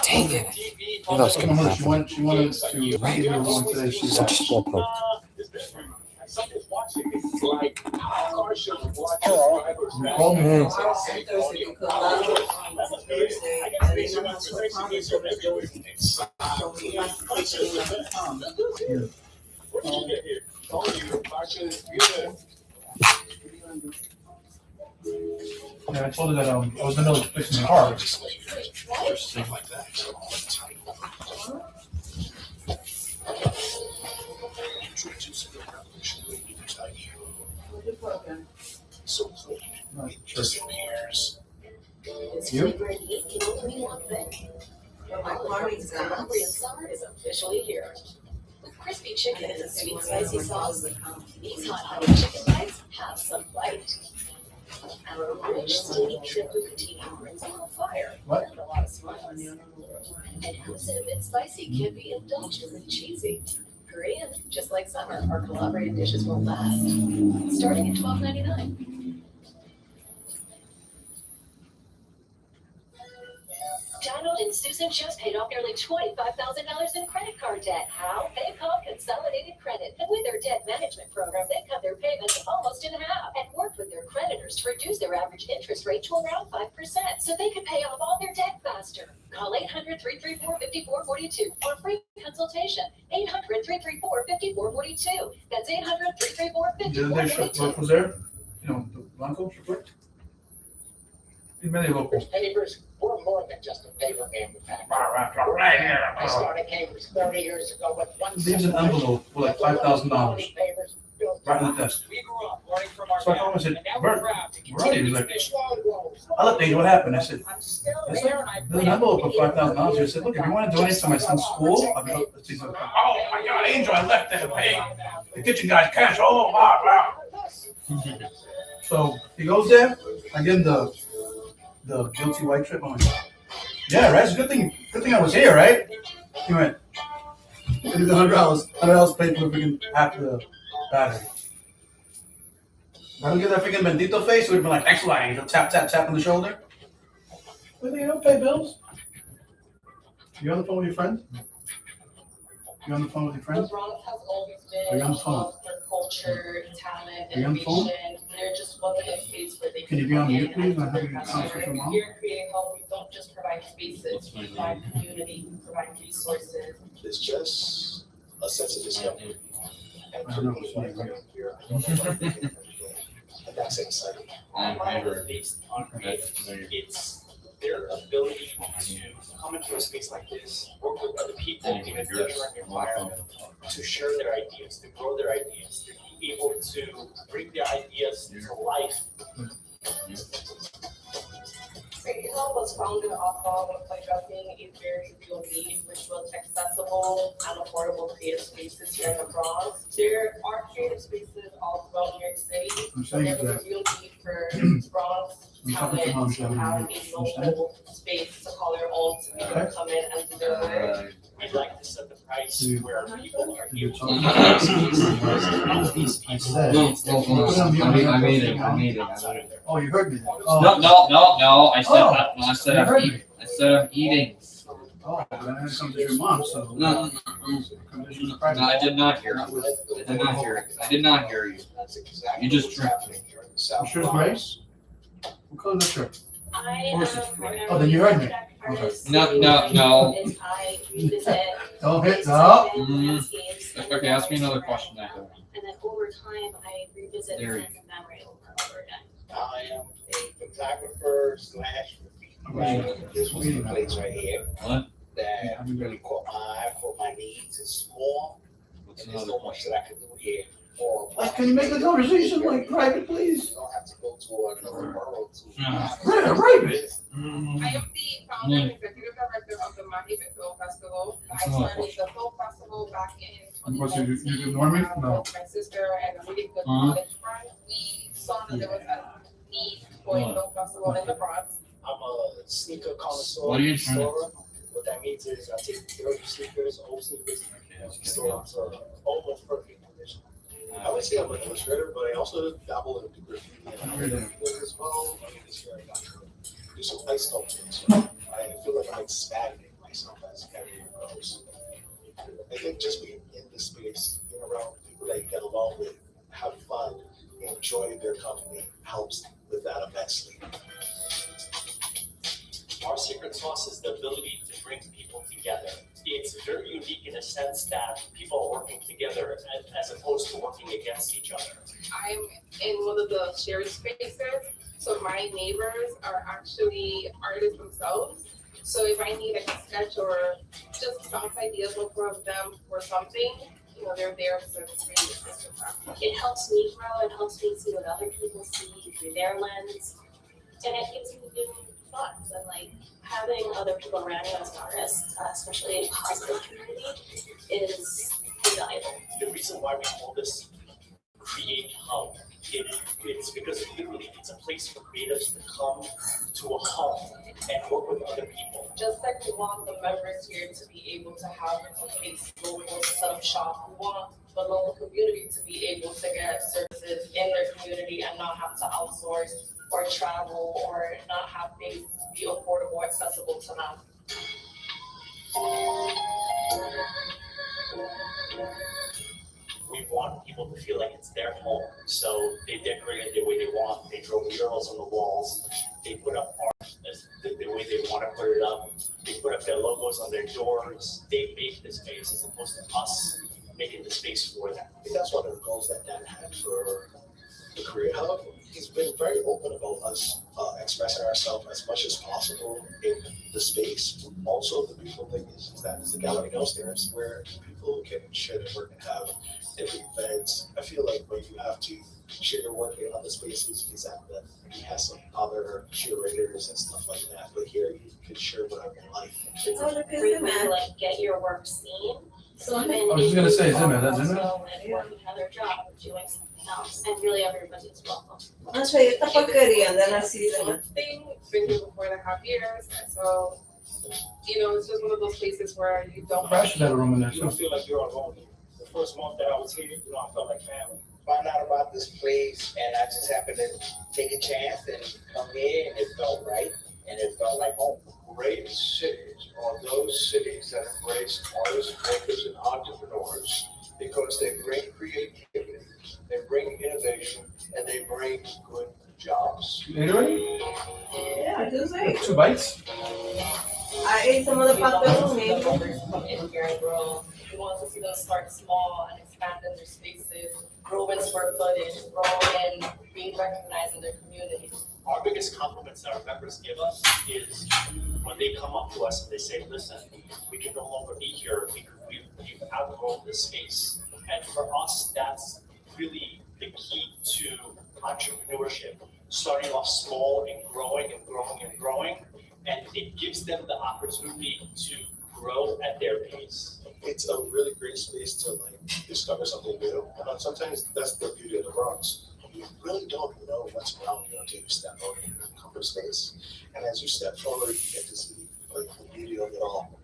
Dang it. I was She gonna wanted happen. she wanted to give her one today. She Such a small poke. You called me. Hey. Yeah, I told her that I was in the middle of fixing the car. No, sure. It's You? flavor and heat can only mean one thing. My party's Colombian summer is officially here. With crispy chicken and a sweet spicy sauce, these hot honey chicken bites have some bite. Our rich, steamy shrimp bucatini brings on fire What? and a lot of smiles. An ounce and a bit spicy can be indulgently cheesy. Korean, just like summer, our Calabrian dishes won't last. Starting at $12.99. Donald and Susan just paid off nearly $25,000 in credit card debt. How? They called Consolidated Credit. And with their debt management program, they cut their payments almost in half and worked with their creditors to reduce their average interest rate to around 5% so they could pay off all their debt faster. Call 800-334-5442 for a free consultation. 800-334-5442. That's 800-334-5442. The other day, Shopwork was there. You know, the Blanco Shopwork. He's many locals. Papers were more than just a paper manufacturer. I Leaves started Papers 30 years ago with one. an envelope with like $5,000 right on the desk. We grew up learning from our So I called him and said, and now Bert, we're proud to where are you? He's continue like, this long road. I looked at you, what happened? I said, I'm still I said, there and I there's an envelope of $5,000. He said, look, if you want to donate to my son's school, I'll be up. He's like, oh my God, Angel, I left that pay the kitchen guy's cash. Oh, wow. So he goes there, I give him the guilty white trip. I'm like, yeah, right? It's a good thing I was here, right? He went, it was $100 paid for freaking half the battery. I don't give that freaking bendito face, so we'd be like, thanks a lot, Angel. Tap on the shoulder. Well, you don't pay bills. You on the phone with your friend? You on the phone with your friend? The Bronx has always Are you on been the phone? known for culture, talent, Are you on the phone? innovation. There just wasn't a space where they Can you could be on come mute, in please? and I have their you concentrate customer. your mom. Here at Creative Help, we don't just provide spaces, we provide community, we provide resources. It's just a sense of discovery. And I don't know. people want to come here. And that's exciting. Based on it's their ability to come into a space like this, work with other people in a different environment, to share their ideas, to grow their ideas, to be able to bring their ideas to life. Creative Help was founded off of addressing a very real need, which was accessible and affordable creative spaces here in the Bronx. There are creative spaces all throughout New York City. I'm So saying there was that a real need for Bronx I'm talking to mom, talent she to doesn't have a understand. local space to call their own, to be able to come in and do their work. We'd like to set the price Dude. where people are You're able to talking have space. I said. I made it. Oh, you heard me. No, Oh, I said, Oh. I said You I'm heard eating. I said I'm eating. oh, then I had to come to your mom, so. No, Conditions of no, I did not hear Not you. with- I did not hear it. I did not hear you. That's exactly You just what's tricked happening here in the South You sure it's Bronx. Grace? What color is that shirt? I course am it's great. Oh, then you heard me. artist. No. Is I revisit Don't hit, no. landscapes and Okay, ask me another question after. And then over time, I revisit There you the memory over and over again. I am a photographer slash graffiti. This was the place right here What? that really caught my eye for my needs. It's small, What's and there's another so much question? that I can do here. For Like, can you make the conversation like private, please? You don't have to go to another borough to. Yeah, right. I am the founder and executive director of the Mahi Film Festival. I started the film festival back in What's you 2019. ignore me? No. With my sister and a really good college friend. We saw that there was a need for a film festival in the Bronx. I'm a sneaker connoisseur. What are you trying to- restorer. What that means is I take dirty sneakers, old sneakers, and restore them to almost perfect condition. I would say I'm an illustrator, but I also dabble in graffiti and as well. I mean, this year I got to do some ice sculpting. So I like stagnate myself as everyone knows. I think just being in the space, being around people that you get along with, have fun, enjoy their company helps with that immensely. Our secret sauce is the ability to bring people together. It's very unique in a sense that people are working together as opposed to working against each other. I'm in one of the shared spaces, so my neighbors are actually artists themselves. So if I need a sketch or just bounce ideas off of them for something, you know, they're there to create this with them. It helps me grow, it helps me see what other people see through their lens. And it gives me new thoughts and like having other people around you as an artist, especially a positive community, is invaluable. The reason why we call this Create Hub, it's because literally it's a place for creatives to come to a hub and work with other people. Just like we want the members here to be able to have a place where we go set up shop, we want the local community to be able to get services in their community and not have to outsource or travel or not have things be affordable or accessible to them. We want people to feel like it's their home, so they decorate it the way they want. They draw murals on the walls. They put up art the way they want to put it up. They put up their logos on their doors. They make the space as opposed to us making the space for them. I think that's one of the goals that Dan had for the Create Hub. He's been very open about us expressing ourselves as much as possible in the space. Also, the beautiful thing is that there's a gallery downstairs where people can share their work and have different events. I feel like when you have to share your work in other spaces, is that he has some other curators and stuff like that. But here you can share whatever you like. It's a great way to like get your work seen. So I was just gonna say Zimmer, that's Zimmer? Working another job or doing something else, and really everybody's welcome. Ang saya tapagkari yan, dahil nasisa na. Thing, been here for 4.5 years, and so, you know, it's just one of those places where you don't Crash should have a room in there You don't too. feel like you're alone here. The first month that I was here, you know, I felt like family. Found out about this place and I just happened to take a chance and come here and it felt right and it felt like home. Great cities are those cities that embrace artists, makers, and entrepreneurs because they bring creativity, they bring innovation, and they bring good jobs. You ate already? Yeah, Tuesday. 2 bites? I ate some of the pepperoni. in here and grow. We want to see them start small and expand in their spaces, grow in square footage, grow in being recognized in their community. Our biggest compliments that our members give us is when they come up to us and they say, listen, we can no longer be here because we've outgrown this space. And for us, that's really the key to entrepreneurship, starting off small and growing and growing and growing. And it gives them the opportunity to grow at their pace. It's a really great space to like discover something new. And sometimes that's the beauty of the Bronx. You really don't know what's around you until you step out in your comfort space. And as you step forward, you get to see like the beauty of it all.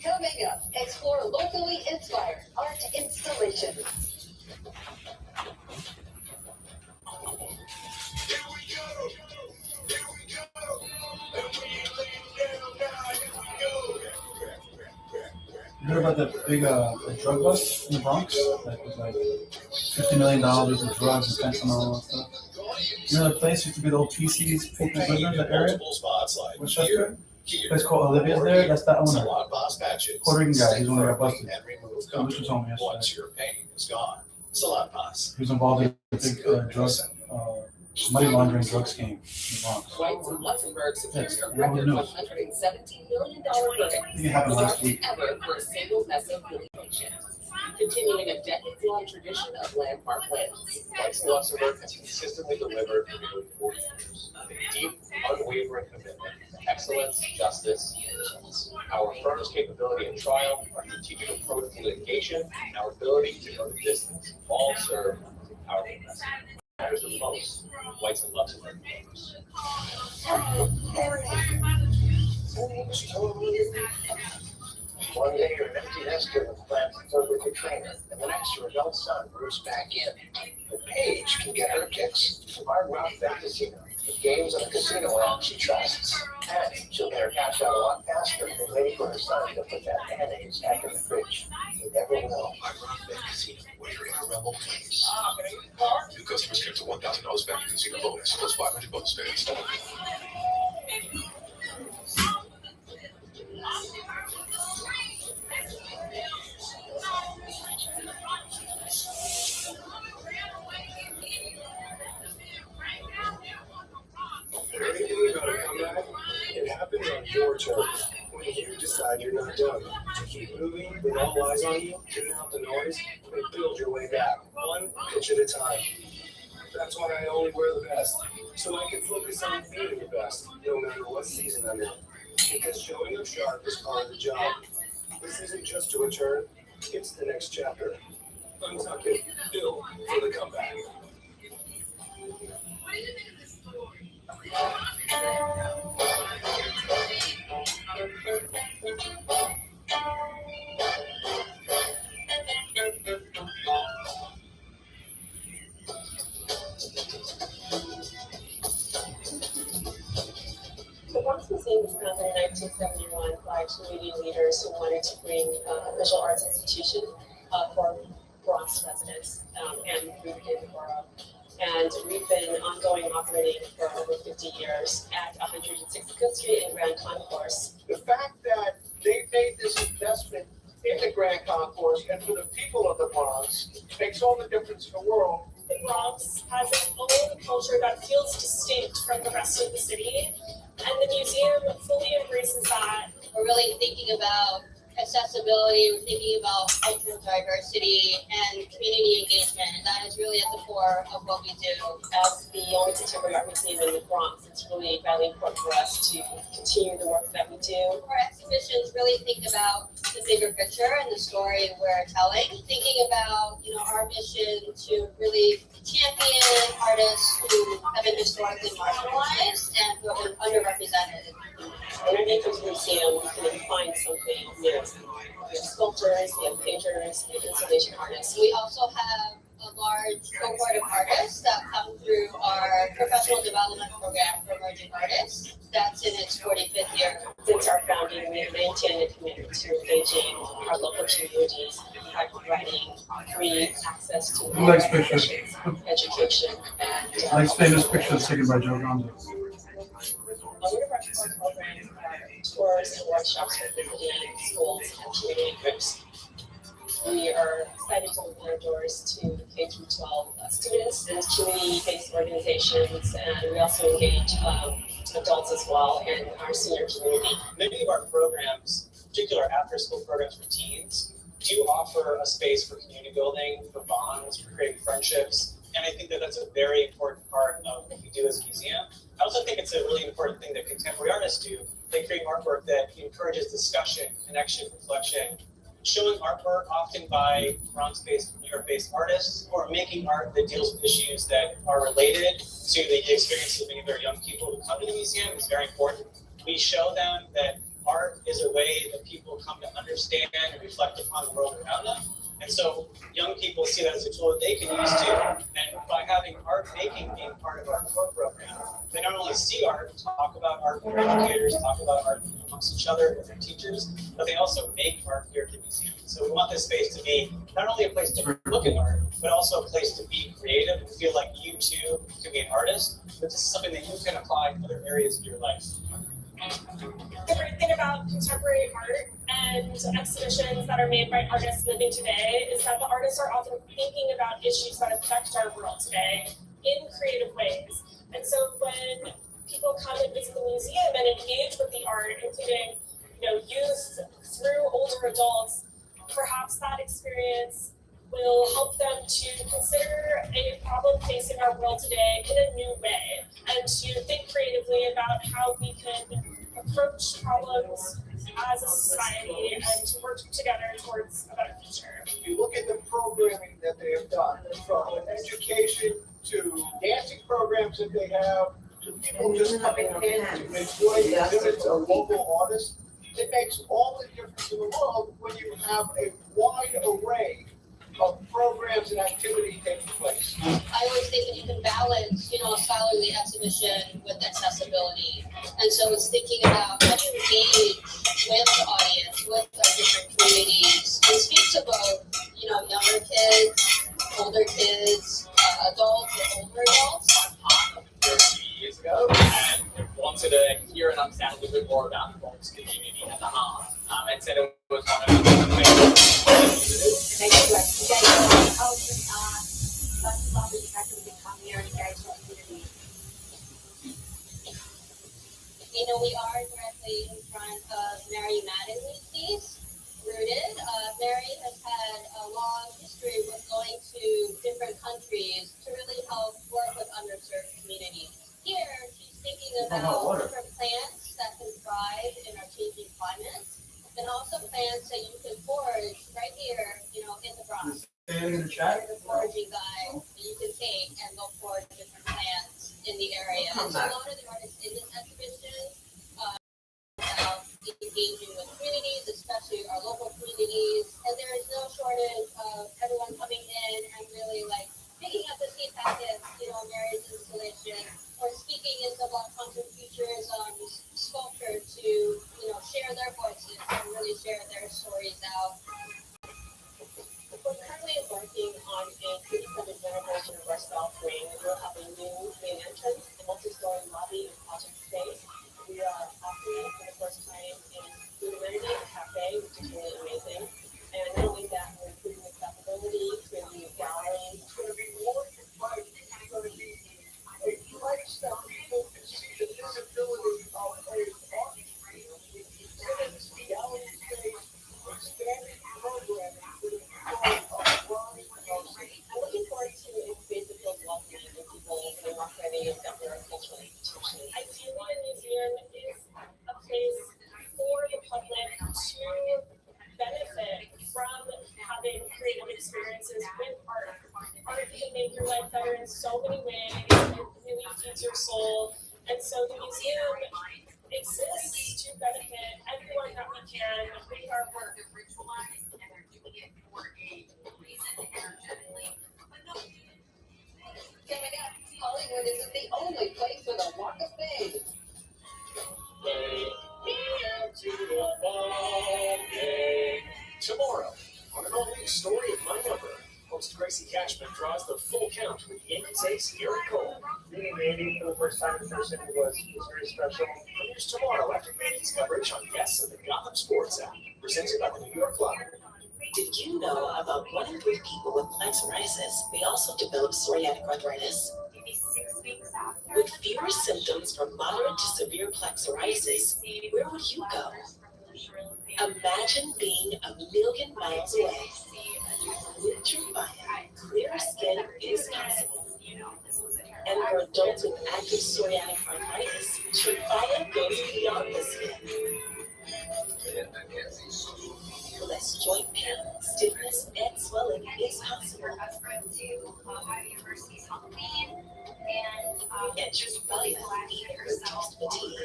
Coming up, explore locally inspired art installations. You heard about that big drug bust in the Bronx? That was like $50 million worth of drugs and fentanyl and stuff. You know that place used to be the old PC's, Paper Prisoners, that area? Spots like Westchester? A place called Olivia's there? That's that owner. Salon Boss patches. Puerto Rican guy, he's the one that got busted. And remove So Lucia told me yesterday. once your pain is gone. Salon Boss. He was involved in a big drug, money laundering drug scheme in the Bronx. Whites in Luxembourg secured Yes, a you all record know. $117 million verdict. I think it happened last week. Ever for a single messy litigation. Continuing a decades-long tradition of landmark wins. Whites in Luxembourg has consistently delivered for nearly 40 years. A deep, unwavering commitment to excellence, justice, and results. Our firm's capability in trial, our strategic approach to litigation, and our ability to go the distance all serve as a powerful message. Matters the most, Whites in Luxembourg members. One day you're an empty nester with plans to go with your trainer, and the next your adult son moves back in. But Paige can get her kicks from our rock fantasy. The games on the casino app she trusts. And she'll get her cash out a lot faster than waiting for her son to put that mayonnaise back in the fridge. You never will. Ironic Casino, where you're in a rebel place. New customers get to $1,000 back in casino bonus, plus 500 bonus fans. Anything about a comeback, it happens on your terms. When you decide you're not done, to keep moving with all eyes on you, tune out the noise, and build your way back, one pitch at a time. That's why I only wear the best, so I can focus on being the best, no matter what season I'm in. Because showing up sharp is part of the job. This isn't just to return, it's the next chapter. Untuck it, build for the comeback. The Bronx Museum was founded in 1971 by community leaders who wanted to bring a visual arts institution for Bronx residents and within the borough. And we've been ongoing operating for over 50 years at 165th Street and Grand Concourse. The fact that they made this investment in the Grand Concourse and for the people of the Bronx makes all the difference in the world. The Bronx has its own culture that feels distinct from the rest of the city, and the museum fully embraces that. We're really thinking about accessibility, we're thinking about cultural diversity and community engagement, and that is really at the core of what we do. As the only contemporary art museum in the Bronx, it's really vitally important for us to continue the work that we do. Our exhibitions really think about the bigger picture and the story we're telling, thinking about, our mission to really champion artists who have been historically marginalized and who have been underrepresented. Underneath this museum, you can find something new. We have sculptors, we have painters, we have installation artists. We also have a large cohort of artists that come through our professional development program for emerging artists. That's in its 45th year. Since our founding, we have maintained a commitment to engaging our local communities by providing free access to Next picture. education and Next famous picture taken by Joe Gonzo. one of our core programs are tours and workshops for visiting schools and community groups. We are excited to open our doors to K-12 students and community-based organizations, and we also engage adults as well in our senior community. Many of our programs, particular after-school programs for teens, do offer a space for community building, for bonds, for creating friendships, and I think that that's a very important part of what we do as a museum. I also think it's a really important thing that contemporary artists do. They create artwork that encourages discussion, connection, reflection, showing artwork often by Bronx-based, New York-based artists, or making art that deals with issues that are related to the experiences of many of our young people who come to the museum is very important. We show them that art is a way that people come to understand and reflect upon the world around them. And so young people see that as a tool that they can use too. And by having art making being part of our core program, they not only see art, talk about art with their educators, talk about art amongst each other with their teachers, but they also make art here at the museum. So we want this space to be not only a place to look at art, but also a place to be creative and feel like you too can be an artist. But this is something that you can apply in other areas of your life. The great thing about contemporary art and exhibitions that are made by artists living today is that the artists are often thinking about issues that affect our world today in creative ways. And so when people come and visit the museum and engage with the art, including youth through older adults, perhaps that experience will help them to consider a problem facing our world today in a new way and to think creatively about how we can approach problems as a society and to work together towards a better future. If you look at the programming that they have done, from education to dancing programs that they have, to people just coming in to enjoy the exhibits of local artists, it makes all the difference in the world when you have a wide array of programs and activities taking place. I always think that you can balance, a scholarly exhibition with accessibility. And so it's thinking about how do you engage with the audience, with our different communities, and speak to both, younger kids, older kids, adults, or older adults. 30 years ago, and wanted to hear and understand a little bit more about the Bronx community at the heart. And said it was one of the things. We are directly in front of Mary Mattingly's piece, Rooted. Mary has had a long history with going to different countries to really help work with underserved communities. Here, she's thinking about different plants that can thrive in our changing climate, and also plants that you can forage right here, in the Bronx. In the chat. The foraging guide that you can take and go forage different plants in the area. And so a lot of the artists in this exhibition about engaging with communities, especially our local communities, and there is no shortage of everyone coming in and really picking up the seed packets, Mary's installation, or speaking into Black Content Futures sculpture to, share their voices and really share their stories out. We're currently embarking on a 3D-printed renovation of our South Wing. We'll have a new main entrance, a multi-story lobby and project space. We are offering for the first time a food amenity, a cafe, which is really amazing. And not only that, we're improving accessibility, creating new galleries. It's gonna be more than fun. It's gonna be a place that people can see the visibility of a art. Exhibits, gallery space, expanded programming for the people of Bronx. I'm looking forward to a space that feels welcoming and people can walk ready and that we're culturally intentional. Ideally, a museum is a place for the public to benefit from having creative experiences with art. Art can make your life better in so many ways. It really feeds your soul. And so the museum exists to benefit everyone that we can with our work. Hollywood isn't the only place with a walk of fame. Tomorrow, on an all-new Story of My Number, host Gracie Cashman draws the full count with Yankees ace Garrett Cole. Meeting Mandy for the first time in person was very special. Premieres tomorrow after Mandy's coverage on Guests of the Gotham Sports app, presented by the New York Library. Did you know about 1 in 3 people with plaque psoriasis may also develop psoriatic arthritis? With fewer symptoms from moderate to severe plaque psoriasis, where would you go? Imagine being a million miles away. With Tremfya, clear skin is possible. And for adults with active psoriatic arthritis, Tremfya goes beyond the skin. Less joint pain, stiffness, and swelling is possible. Get Tremfya even reduced fatigue.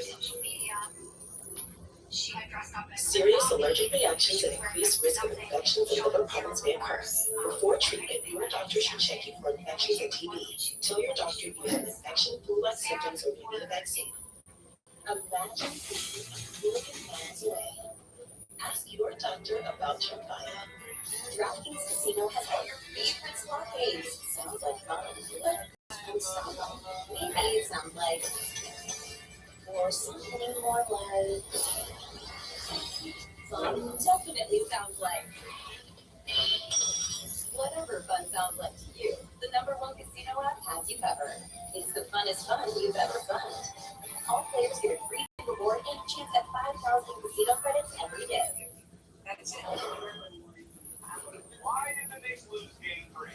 Serious allergic reactions and increased risk of infections and liver problems may occur. Before treatment, your doctor should check you for infections and TB. Tell your doctor you have infection, flu-like symptoms, or you need a vaccine. Imagine being a million miles away. Ask your doctor about Tremfya. DraftKings Casino has all your favorite slot games. Sounds like fun. Maybe it sounds like, or something more like, fun definitely sounds like. Whatever fun sounds like to you, the #1 casino app has you covered. It's the funnest fun you've ever fun. All players get a free reward and a chance at 5,000 casino credits every day. That's it. Why did the Knicks lose game 3?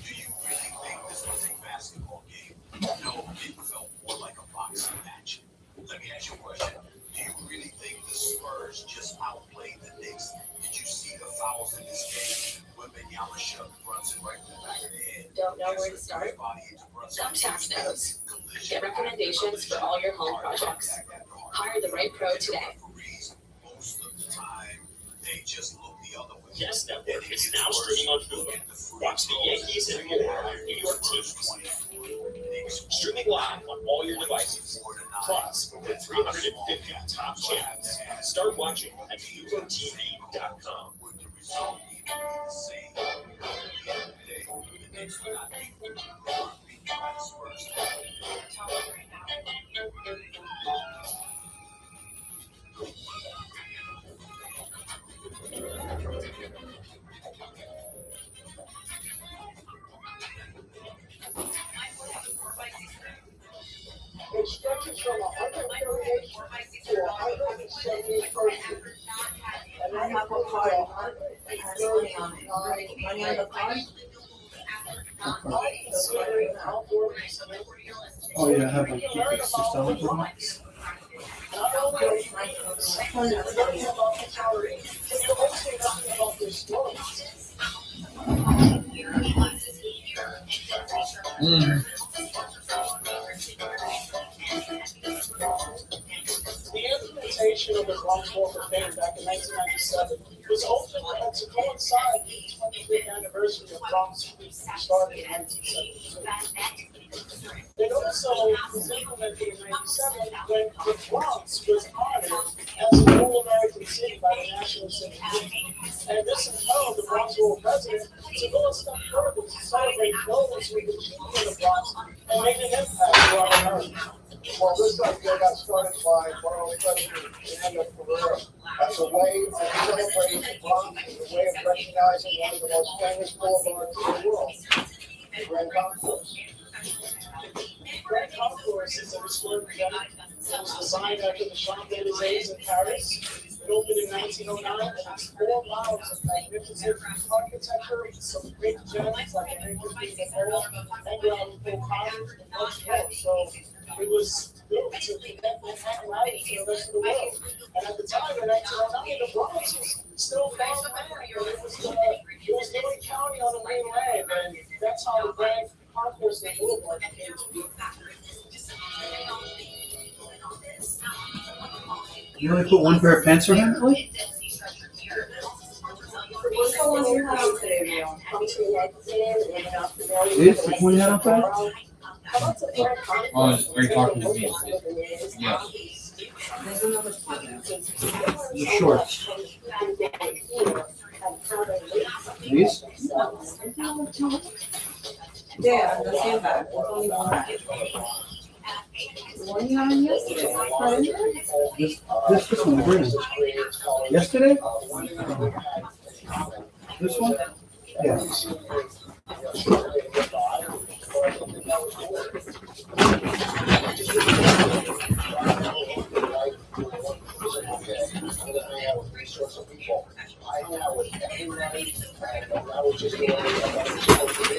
Do you really think this was a basketball game? No, it felt more like a boxing match. Let me ask you a question. Do you really think the Spurs just outplayed the Knicks? Did you see the fouls in this game? Wembanyama shoved Brunson right in the back of the head. Don't know where to start? Some tax notes. Get recommendations for all your home projects. Hire the right pro today. Most of the time, they just look the Yes Network is now streaming on Hulu. Watch the Yankees and New York teams. Streaming live on all your devices. Plus, with 350 top channels. Start watching at HuluTV.com. It stretches from 138 to 178 persons. And I then have a card. It has money on it. Money on the card? I consider outdoor listening Oh, yeah, I have like $6 for me. not only learning about the calorie, but you're also learning about their stories. The implementation of the Bronx Walk of Fame back in 1997 was hoped to coincide with the 25th anniversary of Bronx Street, started in 1972. It also was implemented in 1997 when the Bronx was honored as an All-American City by the National City League. And this impelled the Bronxville president to go a step further to celebrate those who achieved in the Bronx and make an impact throughout America. Well, this idea got started by Borough President Daniel Ferrera as a way of celebrating the Bronx, as a way of recognizing one of the most famous boulevards in the world, the Grand Concourse. Grand Concourse is a historic event. It was designed after the Champs-Élysées in Paris. It opened in 1909 and it's 4 miles of magnificent architecture with some great gems like the Interesting Memorial, and Congress, and much more. So it was built to connect Manhattan Island to the rest of the world. And at the time, in 1909, the Bronx was still farmland. It was Dade County on the mainland, and that's how the Grand Concourse and Boulevard came to be. You only put one pair of pants for him? Really? What's the one you have today, Rio? This? Which one you had on today? Oh, are you talking to me? Yeah. There's another spot there. The shorts. These? Yeah, the same bag. There's only one bag. The one you had on yesterday. This one, the green. Yesterday? This one? Yes. I hang out with everybody, and I was just doing what I was supposed to be.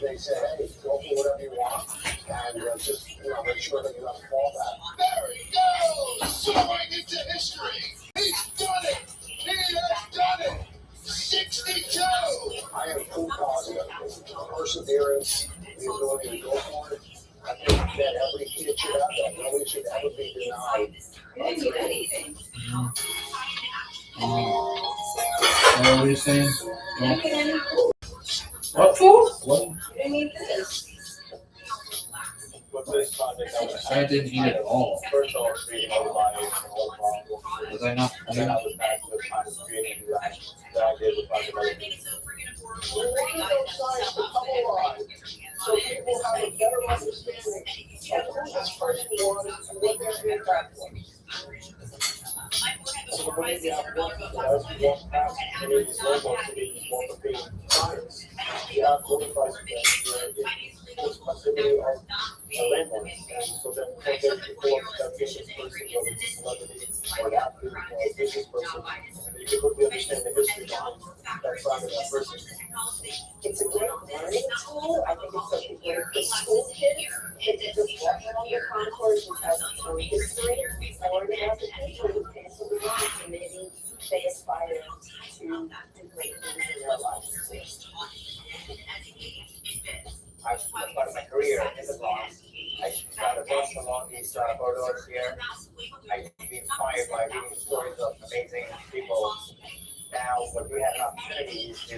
They say, hey, go for whatever you want, and just make sure that you have a fallback. There he goes, soaring into history. He's done it. He has done it. 62. I am full positive. Perseverance, the ability to go for it. I think that every kid should have that. Nobody should ever be denied. You didn't need anything. What were you saying? You didn't need any food. What for? What? You didn't need this. With this project, I was I didn't eat at all. first off creating all the whole problem. Was I not? And then I was back to the kind of creating that I did with Project Everything. We're looking those signs to come alive, so people have a better understanding of who this person was and what their impact was. So the way the outlook, as we walk past today's logo to be more competing science, we have really price again. It's possibility of landmark. And so then from there, before that business person, whether it's a celebrity or an athlete or a business person, and you can really understand the history behind that side of that person. It's a great learning tool. I think it's something great for school kids. It's just walking along the concourse, which has its own history, and learning about the people who came to the world, and maybe they aspire to do great things in their lives. I started my career in the Bronx. I started first along these corridors here. I be inspired by reading stories of amazing people. Now, what we have an opportunity is to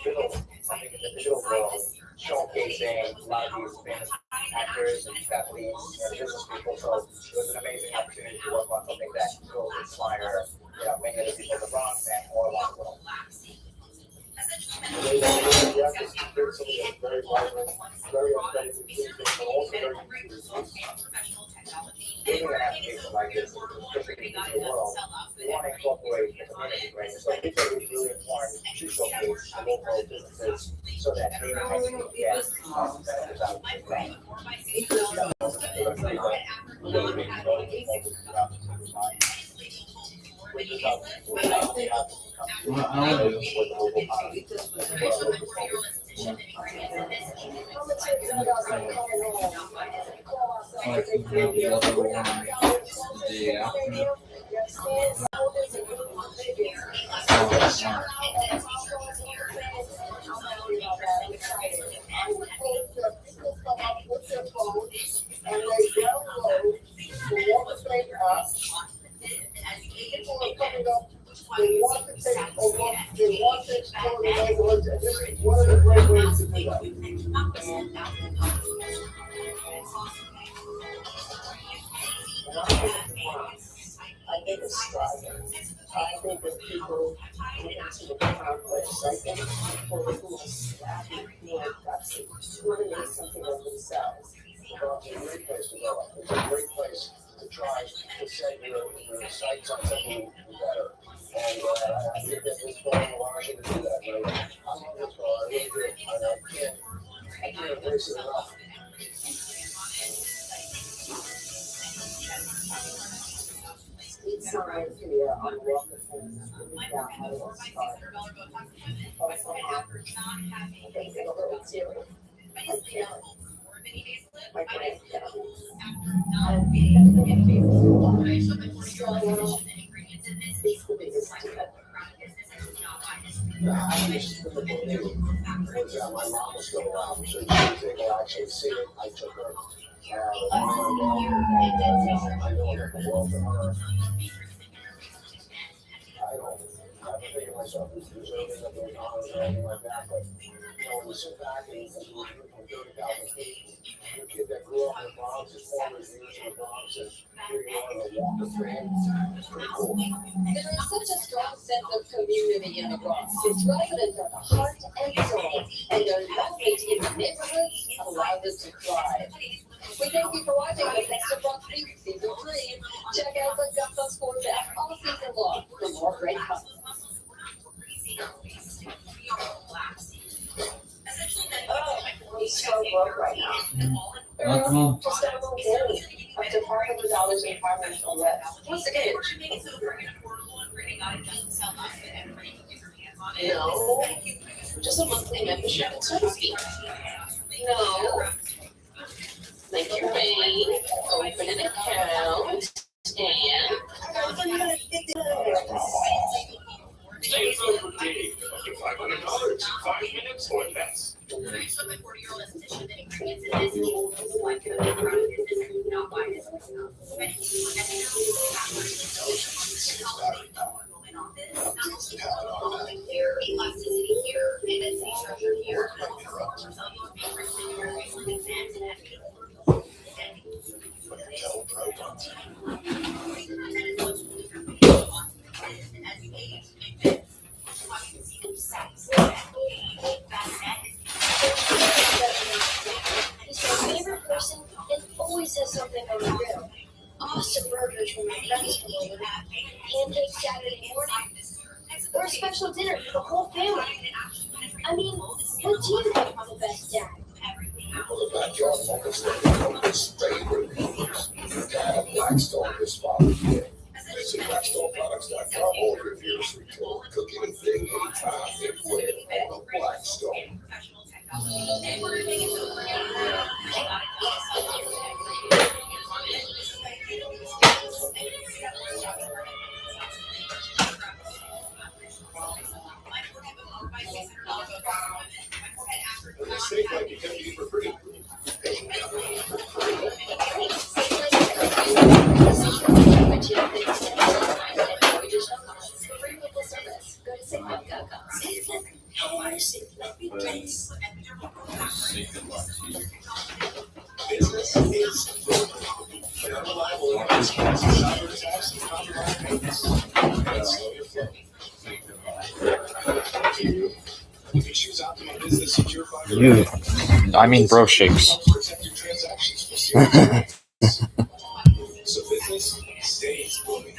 build something in the digital world, showcasing a lot of these famous actors and athletes and business people. So it was an amazing opportunity to work on something that will inspire, many of the people in the Bronx and all around the world. The way that we have to create something that's very vibrant, very authentic, but also very easy to use. Being an application like this, especially in the world, we want to incorporate the community, right? So I think that it's really important to showcase the local businesses so that they can actually get benefits out of the brand. They want to take over, they want to explore the neighborhoods, and this is one of the great ways to do that. I think it's striving. I think that people get into the complex. I think people who are snappy, who are gutsy, who want to make something of themselves. Well, it's a great place to go. It's a great place to try to set your sights on something better. And I think that this phone allows you to do that, right? I love this phone, I really do. And I can't embrace it enough. Speed signs here on Washington, down Highland Park. Also, I think they're a little serious. My parents, my grandparents. It's the biggest step. I used to believe my mom was still around, so you could actually see it. I took her. I know that the world for her. I don't think of myself as deserving of those honors or anything like that, but when you sit back and you from 30,000 feet, your kid that grew up in the Bronx is 400 years in the Bronx, and here you are in the Walk of Fame. It's pretty cool. There is such a strong sense of community in the Bronx. Its residents are the heart and soul, and their lovely in the neighborhoods allows us to thrive. We thank you for watching the Best of Bronx Beat Season 3. Check out the Guts on Sports app all season long for more great content. Oh, he's so broke right now. Just got a little daily, up to $500 in financial debt. What's the gauge? No, just a monthly membership and service fee. No. Make your bank, open an account, and Stay over Dave, up to $500, 5 minutes or less. He's my favorite person and always has something on the grill. Awesome burgers from my friends come over, pancakes Saturday morning, or a special dinner for the whole family. I mean, what do you think is the best dad? the backyard focus on this favorite Blackstone is followed here. Visit BlackstoneProducts.com or reviews retail. Cook anything, anytime, anywhere on a Blackstone. They say like you can be for free. Business is good. Unreliable cyber attacks and compromised payments. Slow your flow. You can choose Optimum Business Secure Fiber. You. I mean, bro shakes. Protect your transactions for serious. So business stays booming.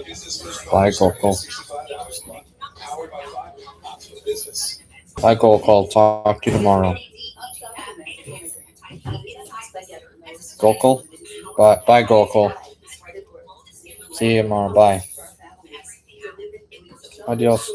Business first Bye, Coco. $65 a month. Powered by Fiber. Optimum Business. Bye, Coco. Talk to you tomorrow. Coco? Bye, Coco. See you tomorrow. Bye. Adios.